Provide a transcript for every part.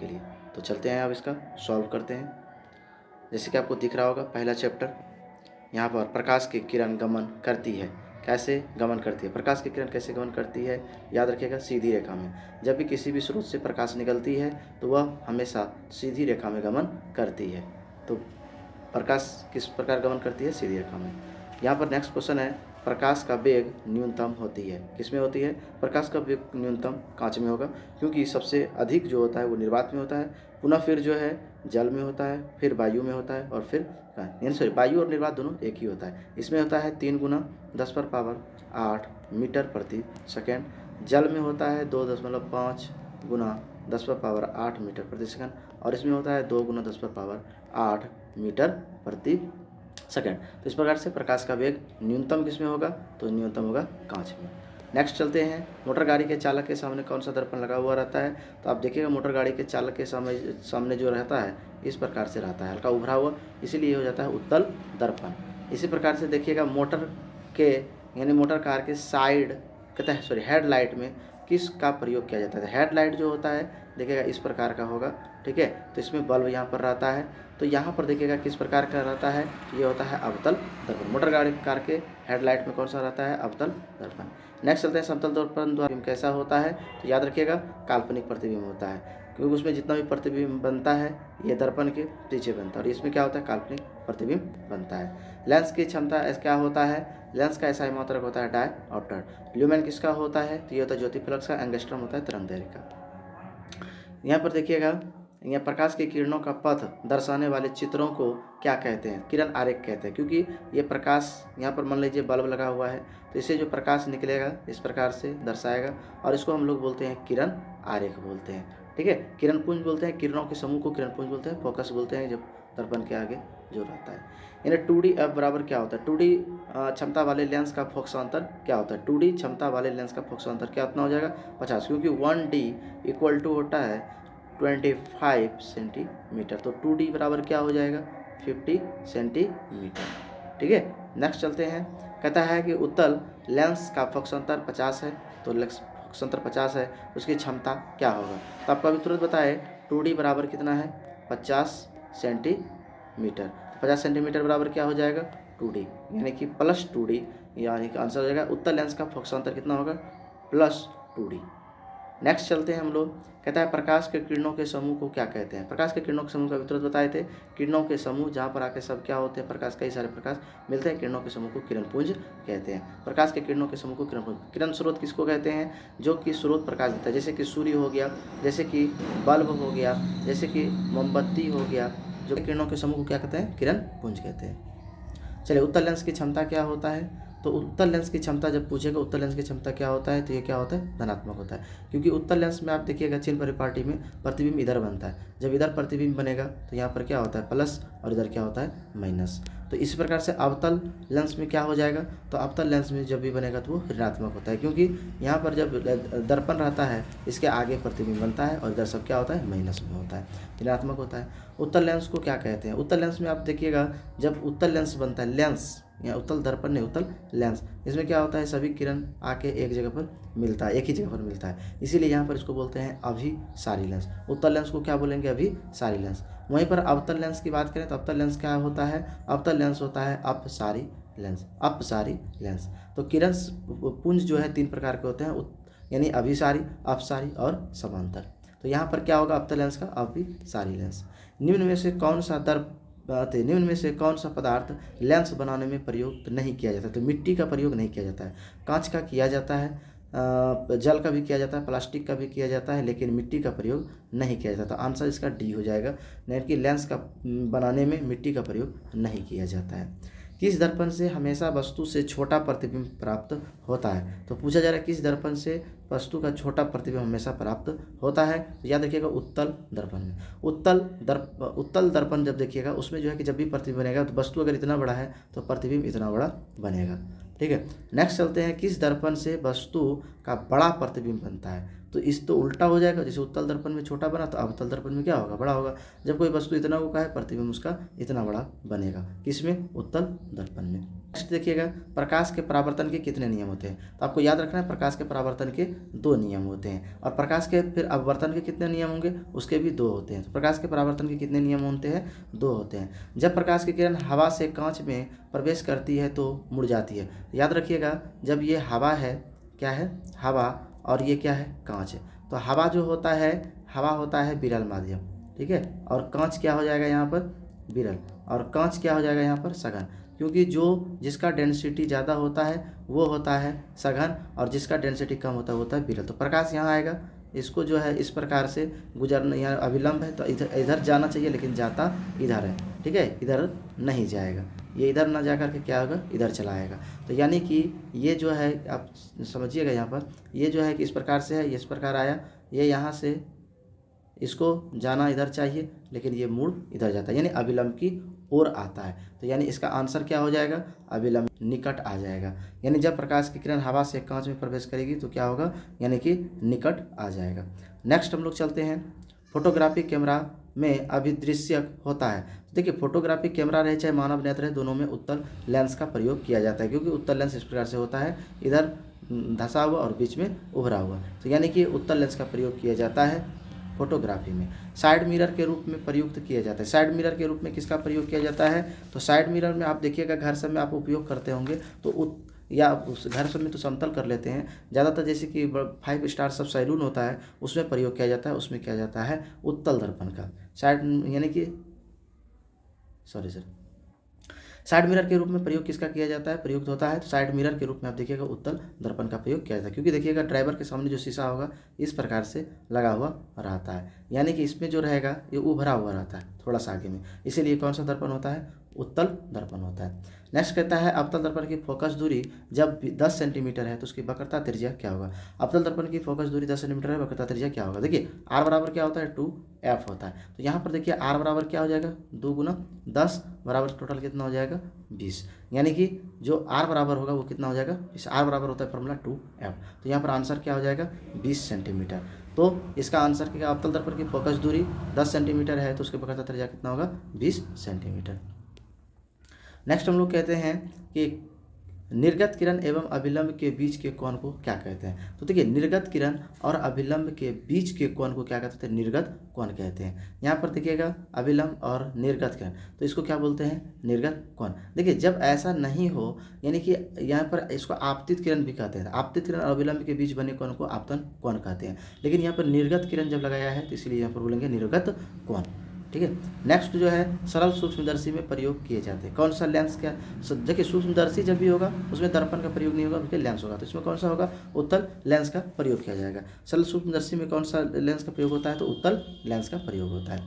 के लिए। तो चलते हैं अब इसका सॉल्व करते हैं। जैसे कि आपको दिख रहा होगा पहला चैप्टर, यहाँ पर प्रकाश की किरण गमन करती है। कैसे गमन करती है? प्रकाश की किरण कैसे गमन करती है? याद रखिएगा, सीधी रेखा में। जब भी किसी भी स्रोत से प्रकाश निकलती है तो वह हमेशा सीधी रेखा में गमन करती है। तो प्रकाश किस प्रकार गमन करती है? सीधी रेखा में। यहाँ पर नेक्स्ट क्वेश्चन है, प्रकाश का वेग न्यूनतम होती है। किसमें होती है? प्रकाश का वेग न्यूनतम कांच में होगा, क्योंकि सबसे अधिक जो होता है वो निर्वात में होता है, पुनः फिर जो है जल में होता है, फिर वायु में होता है, और फिर वायु और निर्वात दोनों एक ही होता है। इसमें होता है 3 × 10⁸ मीटर प्रति सेकेंड। जल में होता है 2.5 × 10⁸ मीटर प्रति सेकेंड, और इसमें होता है 2 × 10⁸ मीटर प्रति सेकेंड। तो इस प्रकार से प्रकाश का वेग न्यूनतम किसमें होगा? तो न्यूनतम होगा कांच में। नेक्स्ट चलते हैं, मोटर गाड़ी के चालक के सामने कौन सा दर्पण लगा हुआ रहता है? तो आप देखिएगा, मोटर गाड़ी के चालक के सामने जो रहता है इस प्रकार से रहता है, हल्का उभरा हुआ, इसीलिए हो जाता है उत्तल दर्पण। इसी प्रकार से देखिएगा, मोटर के यानी मोटर कार के साइड कहता है हेडलाइट में किस का प्रयोग किया जाता है? हेडलाइट जो होता है देखिएगा इस प्रकार का होगा, ठीक है। तो इसमें बल्ब यहाँ पर रहता है, तो यहाँ पर देखिएगा किस प्रकार का रहता है, ये होता है अवतल दर्पण। मोटर गाड़ी कार के हेडलाइट में कौन सा रहता है? अवतल दर्पण। नेक्स्ट चलते हैं, समतल दर्पण द्वारा कैसा होता है? तो याद रखिएगा, काल्पनिक प्रतिबिंब होता है, क्योंकि उसमें जितना भी प्रतिबिंब बनता है ये दर्पण के पीछे बनता है, और इसमें क्या होता है? काल्पनिक प्रतिबिंब बनता है। लेंस की क्षमता क्या होता है? लेंस का ऐसा मात्रक होता है डायऑप्टर। ल्यूमेन किसका होता है? तो ये होता है ज्योति फ्लक्स का। एंगस्ट्रॉम होता है तरंग दैर्घ्य का। यहाँ पर देखिएगा, यहाँ प्रकाश की किरणों का पथ दर्शाने वाले चित्रों को क्या कहते हैं? किरण आरेख कहते हैं, क्योंकि ये प्रकाश यहाँ पर मान लीजिए बल्ब लगा हुआ है, तो इससे जो प्रकाश निकलेगा इस प्रकार से दर्शाएगा, और इसको हम लोग बोलते हैं किरण आरेख बोलते हैं, ठीक है। किरण पुंज बोलते हैं, किरणों के समूह को किरण पुंज बोलते हैं। फोकस बोलते हैं जब दर्पण के आगे जो रहता है। यानी 2D एफ बराबर क्या होता है? 2D क्षमता वाले लेंस का फोकसांतर क्या होता है? 2D क्षमता वाले लेंस का फोकसांतर क्या हो जाएगा? 50, क्योंकि 1D इक्वल टू होता है 25 सेंटीमीटर। तो 2D बराबर क्या हो जाएगा? 50 सेंटीमीटर, ठीक है। नेक्स्ट चलते हैं, कहता है कि उत्तल लेंस का फोकसांतर 50 है, तो फोकसांतर 50 है, उसकी क्षमता क्या होगा? तो आपको अभी तुरंत बताए 2D बराबर कितना है? 50 सेंटीमीटर। 50 सेंटीमीटर बराबर क्या हो जाएगा? 2D, यानी कि प्लस 2D, यानी कि आंसर हो जाएगा उत्तल लेंस का फोकसांतर कितना होगा? Plus 2D। नेक्स्ट चलते हैं हम लोग, कहता है प्रकाश के किरणों के समूह को क्या कहते हैं? प्रकाश के किरणों के समूह का वितरण बताए थे, किरणों के समूह जहाँ पर आके सब क्या होते हैं? प्रकाश, कई सारे प्रकाश मिलते हैं, किरणों के समूह को किरण पुंज कहते हैं। प्रकाश के किरणों के समूह को किरण पुंज। किरण स्रोत किसको कहते हैं? जो कि स्रोत प्रकाश देता है, जैसे कि सूर्य हो गया, जैसे कि बल्ब हो गया, जैसे कि मोमबत्ती हो गया, जो किरणों के समूह को क्या कहते हैं? किरण पुंज कहते हैं। चलिए, उत्तल लेंस की क्षमता क्या होता है? तो उत्तल लेंस की क्षमता जब पूछेगा उत्तल लेंस की क्षमता क्या होता है, तो ये क्या होता है? धनात्मक होता है, क्योंकि उत्तल लेंस में आप देखिएगा चिन्ह परिपाटी में प्रतिबिंब इधर बनता है। जब इधर प्रतिबिंब बनेगा तो यहाँ पर क्या होता है? प्लस, और इधर क्या होता है? माइनस। तो इस प्रकार से अवतल लेंस में क्या हो जाएगा? तो अवतल लेंस में जब भी बनेगा तो वो ऋणात्मक होता है, क्योंकि यहाँ पर जब दर्पण रहता है इसके आगे प्रतिबिंब बनता है, और इधर सब क्या होता है? माइनस में होता है, ऋणात्मक होता है। उत्तल लेंस को क्या कहते हैं? उत्तल लेंस में आप देखिएगा, जब उत्तल लेंस बनता है, लेंस या उत्तल दर्पण नहीं, उत्तल लेंस, इसमें क्या होता है? सभी किरण आके एक जगह पर मिलता है, एक ही जगह पर मिलता है, इसीलिए यहाँ पर इसको बोलते हैं अभिसारी लेंस। उत्तल लेंस को क्या बोलेंगे? अभिसारी लेंस। वहीं पर अवतल लेंस की बात करें तो अवतल लेंस क्या होता है? अवतल लेंस होता है अपसारी लेंस, अपसारी लेंस। तो किरण पुंज जो है 3 प्रकार के होते हैं, यानी अभिसारी, अपसारी और समांतर। तो यहाँ पर क्या होगा? अवतल लेंस का अभिसारी लेंस। निम्न में से कौन सा पदार्थ लेंस बनाने में प्रयोग नहीं किया जाता? तो मिट्टी का प्रयोग नहीं किया जाता है, कांच का किया जाता है, जल का भी किया जाता है, प्लास्टिक का भी किया जाता है, लेकिन मिट्टी का प्रयोग नहीं किया जाता। आंसर इसका डी हो जाएगा, यानी कि लेंस का बनाने में मिट्टी का प्रयोग नहीं किया जाता है। किस दर्पण से हमेशा वस्तु से छोटा प्रतिबिंब प्राप्त होता है? तो पूछा जा रहा है किस दर्पण से वस्तु का छोटा प्रतिबिंब हमेशा प्राप्त होता है? तो याद रखिएगा उत्तल दर्पण में। उत्तल दर्पण जब देखिएगा उसमें जो है कि जब भी प्रतिबिंब बनेगा तो वस्तु अगर इतना बड़ा है तो प्रतिबिंब इतना बड़ा बनेगा, ठीक है। नेक्स्ट चलते हैं, किस दर्पण से वस्तु का बड़ा प्रतिबिंब बनता है? तो इस तो उल्टा हो जाएगा, जैसे उत्तल दर्पण में छोटा बना तो अवतल दर्पण में क्या होगा? बड़ा होगा। जब कोई वस्तु इतना का है प्रतिबिंब उसका इतना बड़ा बनेगा, किसमें? उत्तल दर्पण में। नेक्स्ट देखिएगा, प्रकाश के परावर्तन के कितने नियम होते हैं। तो आपको याद रखना है प्रकाश के परावर्तन के 2 नियम होते हैं, और प्रकाश के फिर अपवर्तन के कितने नियम होंगे, उसके भी 2 होते हैं। तो प्रकाश के परावर्तन के कितने नियम होते हैं, 2 होते हैं। जब प्रकाश की किरण हवा से कांच में प्रवेश करती है तो मुड़ जाती है। याद रखिएगा, जब ये हवा है, क्या है, हवा, और ये क्या है, कांच है। तो हवा जो होता है, हवा होता है विरल माध्यम, ठीक है, और कांच क्या हो जाएगा यहाँ पर, विरल, और कांच क्या हो जाएगा यहाँ पर, सघन, क्योंकि जो जिसका डेंसिटी ज़्यादा होता है वो होता है सघन, और जिसका डेंसिटी कम होता है वो होता है विरल। तो प्रकाश यहाँ आएगा, इसको जो है इस प्रकार से गुजरना, यहाँ अविलंब है तो इधर जाना चाहिए, लेकिन जाता इधर है, ठीक है, इधर नहीं जाएगा, ये इधर ना जा कर के क्या होगा, इधर चला आएगा। तो यानी कि ये जो है, आप समझिएगा यहाँ पर, ये जो है कि इस प्रकार से है, ये इस प्रकार आया, ये यहाँ से इसको जाना इधर चाहिए, लेकिन ये मुड़ इधर जाता है, यानी अविलंब की ओर आता है। तो यानी इसका आंसर क्या हो जाएगा, अविलंब, निकट आ जाएगा। यानी जब प्रकाश की किरण हवा से कांच में प्रवेश करेगी तो क्या होगा, यानी कि निकट आ जाएगा। नेक्स्ट हम लोग चलते हैं, फोटोग्राफी कैमरा में अभिदृश्यक होता है। देखिए, फोटोग्राफी कैमरा रहे चाहे मानव नेत्र रहे, दोनों में उत्तल लेंस का प्रयोग किया जाता है, क्योंकि उत्तल लेंस इस प्रकार से होता है, इधर धंसा हुआ और बीच में उभरा हुआ। तो यानी कि उत्तल लेंस का प्रयोग किया जाता है फोटोग्राफी में। साइड मिरर के रूप में प्रयुक्त किया जाता है। साइड मिरर के रूप में किसका प्रयोग किया जाता है, तो साइड मिरर में आप देखिएगा घर सब में आप उपयोग करते होंगे, तो या उस घर सब में तो समतल कर लेते हैं ज़्यादातर, जैसे कि 5 स्टार सब सैलून होता है उसमें प्रयोग किया जाता है, उसमें किया जाता है उत्तल दर्पण का। साइड यानी कि साइड मिरर के रूप में प्रयोग किसका किया जाता है, प्रयुक्त होता है, तो साइड मिरर के रूप में आप देखिएगा उत्तल दर्पण का प्रयोग किया जाता है, क्योंकि देखिएगा ड्राइवर के सामने जो शीशा होगा इस प्रकार से लगा हुआ रहता है, यानी कि इसमें जो रहेगा ये उभरा हुआ रहता है थोड़ा सा आगे में, इसीलिए कौन सा दर्पण होता है, उत्तल दर्पण होता है। नेक्स्ट कहता है, अवतल दर्पण की फोकस दूरी जब 10 सेंटीमीटर है तो उसकी वक्रता त्रिज्या क्या होगा। अवतल दर्पण की फोकस दूरी 10 सेंटीमीटर है, वक्रता त्रिज्या क्या होगा। देखिए आर बराबर क्या होता है, 2f होता है। तो यहाँ पर देखिए आर बराबर क्या हो जाएगा, 2 गुना 10 बराबर टोटल कितना हो जाएगा, 20, यानी कि जो आर बराबर होगा वो कितना हो जाएगा, इस आर बराबर होता है फॉर्मूला 2f। तो यहाँ पर आंसर क्या हो जाएगा, 20 सेंटीमीटर। तो इसका आंसर क्या, अवतल दर्पण की फोकस दूरी 10 सेंटीमीटर है तो उसकी वक्रता त्रिज्या कितना होगा, 20 सेंटीमीटर। नेक्स्ट हम लोग कहते हैं कि निर्गत किरण एवं अभिलंब के बीच के कोण को क्या कहते हैं। तो देखिए, निर्गत किरण और अभिलंब के बीच के कोण को क्या कहते हैं, निर्गत कोण कहते हैं। यहाँ पर देखिएगा अभिलंब और निर्गत किरण, तो इसको क्या बोलते हैं, निर्गत कोण। देखिए जब ऐसा नहीं हो, यानी कि यहाँ पर इसको आपतित किरण भी कहते हैं, आपतित किरण और अभिलंब के बीच बने कोण को आपतन कोण कहते हैं, लेकिन यहाँ पर निर्गत किरण जब लगाया है तो इसलिए यहाँ पर बोलेंगे निर्गत कोण, ठीक है। नेक्स्ट जो है, सरल सूक्ष्मदर्शी में प्रयोग किए जाते हैं। कौन सा लेंस, क्या देखिए, सूक्ष्मदर्शी जब भी होगा उसमें दर्पण का प्रयोग नहीं होगा बल्कि लेंस होगा, तो इसमें कौन सा होगा, उत्तल लेंस का प्रयोग किया जाएगा। सरल सूक्ष्मदर्शी में कौन सा लेंस का प्रयोग होता है, तो उत्तल लेंस का प्रयोग होता है।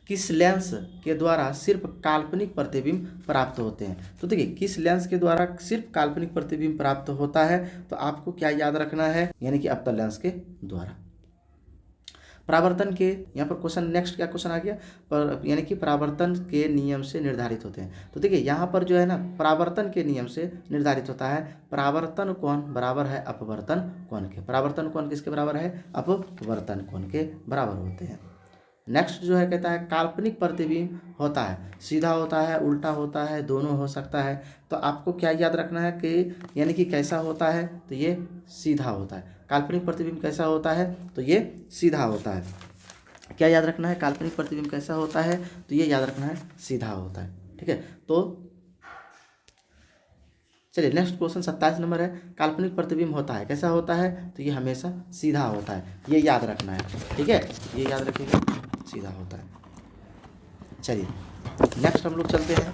किस लेंस के द्वारा सिर्फ काल्पनिक प्रतिबिंब प्राप्त होते हैं। तो देखिए, किस लेंस के द्वारा सिर्फ काल्पनिक प्रतिबिंब प्राप्त होता है, तो आपको क्या याद रखना है, यानी कि अवतल लेंस के द्वारा। परावर्तन के, यहाँ पर क्वेश्चन, नेक्स्ट क्या क्वेश्चन आ गया, पर यानी कि परावर्तन के नियम से निर्धारित होते हैं। तो देखिए यहाँ पर जो है ना, परावर्तन के नियम से निर्धारित होता है, परावर्तन कोण बराबर है अपवर्तन कोण के। परावर्तन कोण किसके बराबर है, अपवर्तन कोण के बराबर होते हैं। नेक्स्ट जो है कहता है, काल्पनिक प्रतिबिंब होता है, सीधा होता है, उल्टा होता है, दोनों हो सकता है। तो आपको क्या याद रखना है कि यानी कि कैसा होता है, तो ये सीधा होता है। काल्पनिक प्रतिबिंब कैसा होता है, तो ये सीधा होता है। क्या याद रखना है, काल्पनिक प्रतिबिंब कैसा होता है, तो ये याद रखना है, सीधा होता है, ठीक है। तो चलिए नेक्स्ट क्वेश्चन 27 नंबर है, काल्पनिक प्रतिबिंब होता है, कैसा होता है, तो ये हमेशा सीधा होता है, ये याद रखना है, ठीक है, ये याद रखिएगा, सीधा होता है। चलिए नेक्स्ट हम लोग चलते हैं,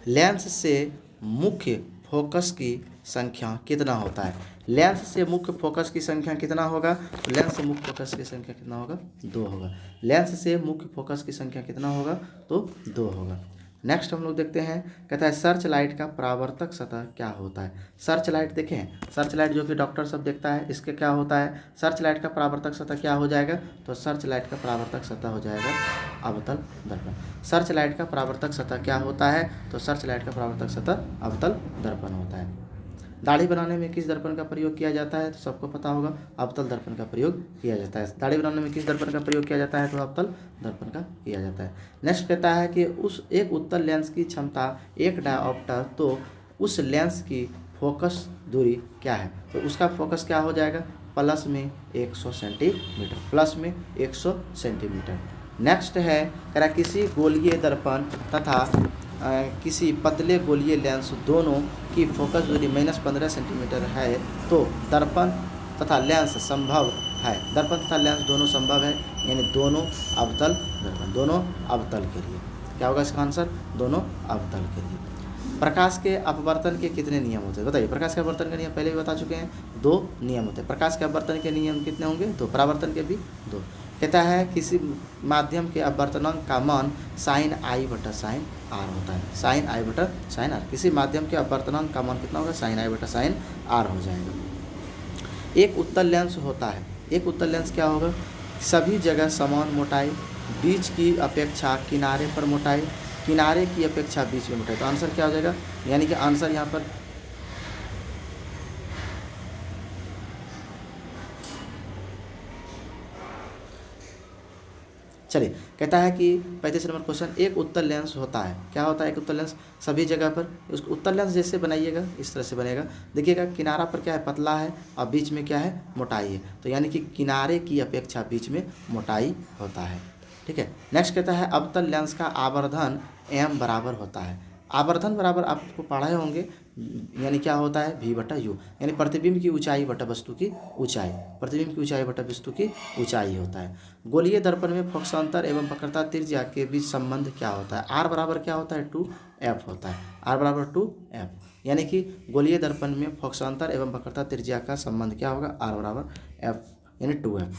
लेंस से मुख्य फोकस की संख्या कितना होता है। लेंस से मुख्य फोकस की संख्या कितना होगा, तो लेंस से मुख्य फोकस की संख्या कितना होगा, 2 होगा। लेंस से मुख्य फोकस की संख्या कितना होगा, तो 2 होगा। नेक्स्ट हम लोग देखते हैं, कहता है सर्च लाइट का परावर्तक सतह क्या होता है। सर्च लाइट देखें, सर्च लाइट जो कि डॉक्टर सब देखता है, इसके क्या होता है, सर्च लाइट का परावर्तक सतह क्या हो जाएगा, तो सर्च लाइट का परावर्तक सतह हो जाएगा अवतल दर्पण। सर्च लाइट का परावर्तक सतह क्या होता है, तो सर्च लाइट का परावर्तक सतह अवतल दर्पण होता है। दाढ़ी बनाने में किस दर्पण का प्रयोग किया जाता है? तो सबको पता होगा, अवतल दर्पण का प्रयोग किया जाता है। दाढ़ी बनाने में किस दर्पण का प्रयोग किया जाता है? तो अवतल दर्पण का किया जाता है। नेक्स्ट कहता है कि उस एक उत्तल लेंस की क्षमता 1 डायोप्टर, तो उस लेंस की फोकस दूरी क्या है? तो उसका फोकस क्या हो जाएगा? प्लस में 100 सेंटीमीटर, प्लस में 100 सेंटीमीटर। नेक्स्ट है कह रहा किसी गोलीय दर्पण तथा किसी पतले गोलीय लेंस दोनों की फोकस दूरी -15 सेंटीमीटर है, तो दर्पण तथा लेंस संभव है। दर्पण तथा लेंस दोनों संभव है, यानी दोनों अवतल दर्पण, दोनों अवतल के लिए क्या होगा इसका आंसर? दोनों अवतल के लिए। प्रकाश के अपवर्तन के कितने नियम होते हैं? बताइए। प्रकाश के अपवर्तन के नियम पहले भी बता चुके हैं, 2 नियम होते हैं। प्रकाश के अपवर्तन के नियम कितने होंगे? 2। परावर्तन के भी 2। कहता है किसी माध्यम के अपवर्तनांक का मान sin I बटा sin R होता है। sin I बटा sin R, किसी माध्यम के अपवर्तनांक का मान कितना होगा? sin I बटा sin R हो जाएगा। एक उत्तल लेंस होता है। एक उत्तल लेंस क्या होगा? सभी जगह समान मोटाई, बीच की अपेक्षा किनारे पर मोटाई, किनारे की अपेक्षा बीच में मोटाई। तो आंसर क्या हो जाएगा? यानी कि आंसर यहाँ पर चलिए, कहता है कि 35 नंबर क्वेश्चन, एक उत्तल लेंस होता है। क्या होता है एक उत्तल लेंस? सभी जगह पर उसको उत्तल लेंस जैसे बनाइएगा इस तरह से बनेगा। देखिएगा किनारा पर क्या है? पतला है, और बीच में क्या है? मोटाई है। तो यानी कि किनारे की अपेक्षा बीच में मोटाई होता है। ठीक है। नेक्स्ट कहता है अवतल लेंस का आवर्धन m बराबर होता है। आवर्धन बराबर आपको पढ़ाए होंगे, यानी क्या होता है? v बटा u, यानी प्रतिबिंब की ऊंचाई बटा वस्तु की ऊंचाई। प्रतिबिंब की ऊंचाई बटा वस्तु की ऊंचाई होता है। गोलीय दर्पण में फोकसांतर एवं वक्रता त्रिज्या के बीच संबंध क्या होता है? r बराबर क्या होता है? 2f होता है। r बराबर 2f, यानी कि गोलीय दर्पण में फोकसांतर एवं वक्रता त्रिज्या का संबंध क्या होगा? r बराबर f, यानी 2f।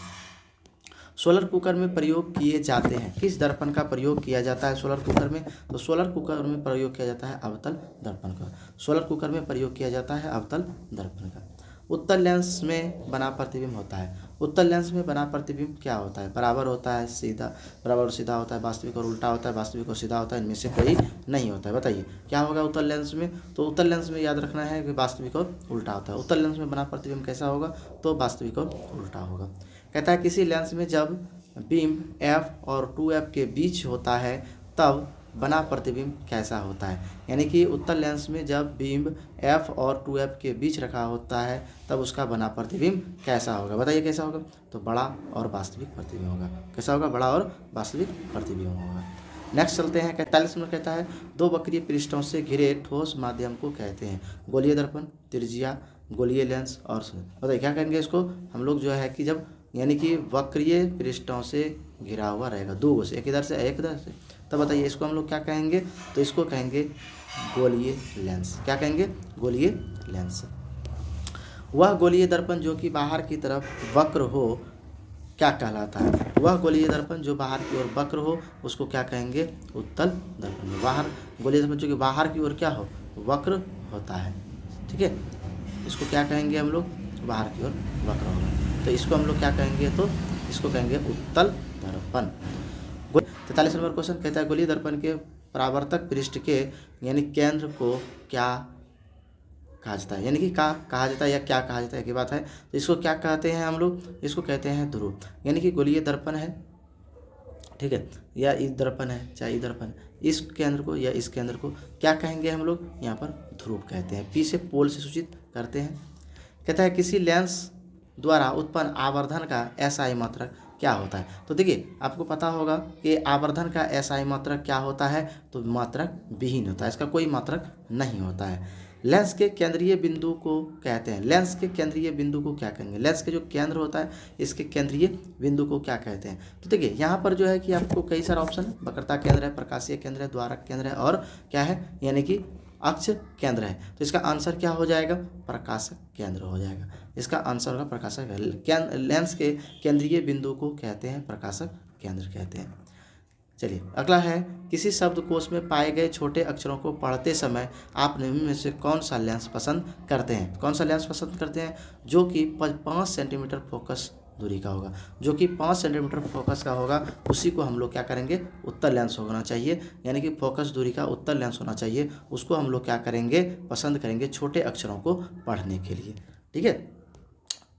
सोलर कुकर में प्रयोग किए जाते हैं। किस दर्पण का प्रयोग किया जाता है सोलर कुकर में? तो सोलर कुकर में प्रयोग किया जाता है अवतल दर्पण का। सोलर कुकर में प्रयोग किया जाता है अवतल दर्पण का। उत्तल लेंस में बना प्रतिबिंब होता है। उत्तल लेंस में बना प्रतिबिंब क्या होता है? बराबर होता है, सीधा, बराबर और सीधा होता है, वास्तविक और उल्टा होता है, वास्तविक और सीधा होता है, इनमें से कोई नहीं होता है। बताइए क्या होगा उत्तल लेंस में? तो उत्तल लेंस में याद रखना है कि वास्तविक और उल्टा होता है। उत्तल लेंस में बना प्रतिबिंब कैसा होगा? तो वास्तविक और उल्टा होगा। कहता है किसी लेंस में जब बीम f और 2f के बीच होता है तब बना प्रतिबिंब कैसा होता है? यानी कि उत्तल लेंस में जब बीम f और 2f के बीच रखा होता है तब उसका बना प्रतिबिंब कैसा होगा? बताइए कैसा होगा? तो बड़ा और वास्तविक प्रतिबिंब होगा। कैसा होगा? बड़ा और वास्तविक प्रतिबिंब होगा। नेक्स्ट चलते हैं। 41 नंबर कहता है 2 वक्रीय पृष्ठों से घिरे ठोस माध्यम को कहते हैं? गोलीय दर्पण, त्रिज्या, गोलीय लेंस और बताइए क्या कहेंगे इसको हम लोग? जो है कि जब यानी कि वक्रीय पृष्ठों से घिरा हुआ रहेगा, 2 से, एक इधर से एक इधर से, तब बताइए इसको हम लोग क्या कहेंगे? तो इसको कहेंगे गोलीय लेंस। क्या कहेंगे? गोलीय लेंस। वह गोलीय दर्पण जो कि बाहर की तरफ वक्र हो क्या कहलाता है? वह गोलीय दर्पण जो बाहर की ओर वक्र हो उसको क्या कहेंगे? उत्तल दर्पण। बाहर गोलीय दर्पण जो कि बाहर की ओर क्या हो? वक्र होता है। ठीक है, इसको क्या कहेंगे हम लोग? बाहर की ओर वक्र होगा, तो इसको हम लोग क्या कहेंगे? तो इसको कहेंगे उत्तल दर्पण। 43 नंबर क्वेश्चन कहता है गोलीय दर्पण के परावर्तक पृष्ठ के यानी केंद्र को क्या कहा जाता है? यानी कि क्या कहा जाता है या क्या कहा जाता है की बात है। तो इसको क्या कहते हैं हम लोग? इसको कहते हैं ध्रुव। यानी कि गोलीय दर्पण है, ठीक है, या इस दर्पण है चाहे इस दर्पण, इस केंद्र को या इस केंद्र को क्या कहेंगे हम लोग? यहाँ पर ध्रुव कहते हैं। पी से पोल से सूचित करते हैं। कहता है किसी लेंस द्वारा उत्पन्न आवर्धन का SI मात्रक क्या होता है? तो देखिए आपको पता होगा कि आवर्धन का SI मात्रक क्या होता है? तो मात्रक विहीन होता है, इसका कोई मात्रक नहीं होता है। लेंस के केंद्रीय बिंदु को कहते हैं। लेंस के केंद्रीय बिंदु को क्या कहेंगे? लेंस के जो केंद्र होता है इसके केंद्रीय बिंदु को क्या कहते हैं? तो देखिए यहाँ पर जो है कि आपको कई सारे ऑप्शन है। वक्रता केंद्र है, प्रकाशीय केंद्र है, द्वारक केंद्र है और क्या है? यानी कि अक्ष केंद्र है। तो इसका आंसर क्या हो जाएगा? प्रकाशक केंद्र हो जाएगा। इसका आंसर होगा प्रकाशक। लेंस के केंद्रीय बिंदु को कहते हैं प्रकाशक केंद्र कहते हैं। चलिए अगला है किसी शब्दकोश में पाए गए छोटे अक्षरों को पढ़ते समय आप निम्न में से कौन सा लेंस पसंद करते हैं? कौन सा लेंस पसंद करते हैं? जो कि 5 सेंटीमीटर फोकस दूरी का होगा। जो कि 5 सेंटीमीटर फोकस का होगा उसी को हम लोग क्या करेंगे, उत्तल लेंस होना चाहिए, यानी कि फोकस दूरी का उत्तल लेंस होना चाहिए। उसको हम लोग क्या करेंगे, पसंद करेंगे छोटे अक्षरों को पढ़ने के लिए। ठीक है।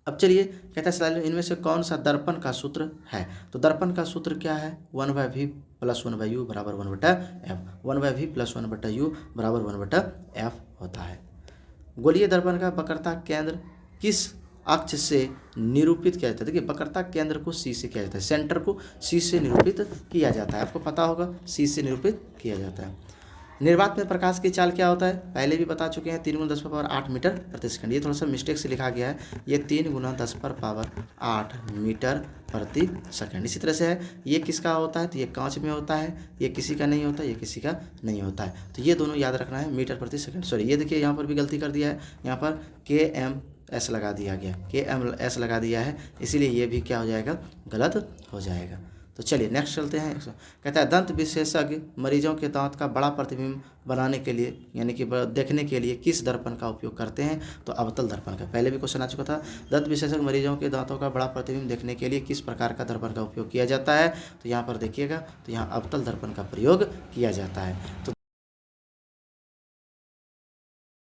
अब चलिए कहता है सवाल इनमें से कौन सा दर्पण का सूत्र है। तो दर्पण का सूत्र क्या है, 1/v + 1/u बराबर 1/f। 1/v + 1/u बराबर 1/f होता है। गोलीय दर्पण का वक्रता केंद्र किस अक्ष से निरूपित किया जाता है। देखिए वक्रता केंद्र को सी से किया जाता है, सेंटर को सी से निरूपित किया जाता है। आपको पता होगा सी से निरूपित किया जाता है। निर्वात में प्रकाश की चाल क्या होता है, पहले भी बता चुके हैं, 3 × 10⁸ मीटर प्रति सेकंड। ये थोड़ा सा मिस्टेक से लिखा गया है, ये 3 × 10⁸ मीटर प्रति सेकंड। इसी तरह से है, ये किसका होता है, तो ये कांच में होता है, ये किसी का नहीं होता, ये किसी का नहीं होता है। तो ये दोनों याद रखना है, मीटर प्रति सेकंड। सॉरी, ये देखिए यहाँ पर भी गलती कर दिया है, यहाँ पर kms लगा दिया गया, kms लगा दिया है, इसीलिए ये भी क्या हो जाएगा, गलत हो जाएगा। तो चलिए नेक्स्ट चलते हैं। कहता है दंत विशेषज्ञ मरीजों के दांत का बड़ा प्रतिबिंब बनाने के लिए, यानी कि देखने के लिए किस दर्पण का उपयोग करते हैं, तो अवतल दर्पण का। पहले भी क्वेश्चन आ चुका था, दंत विशेषज्ञ मरीजों के दांतों का बड़ा प्रतिबिंब देखने के लिए किस प्रकार का दर्पण का उपयोग किया जाता है। तो यहाँ पर देखिएगा, तो यहाँ अवतल दर्पण का प्रयोग किया जाता है। तो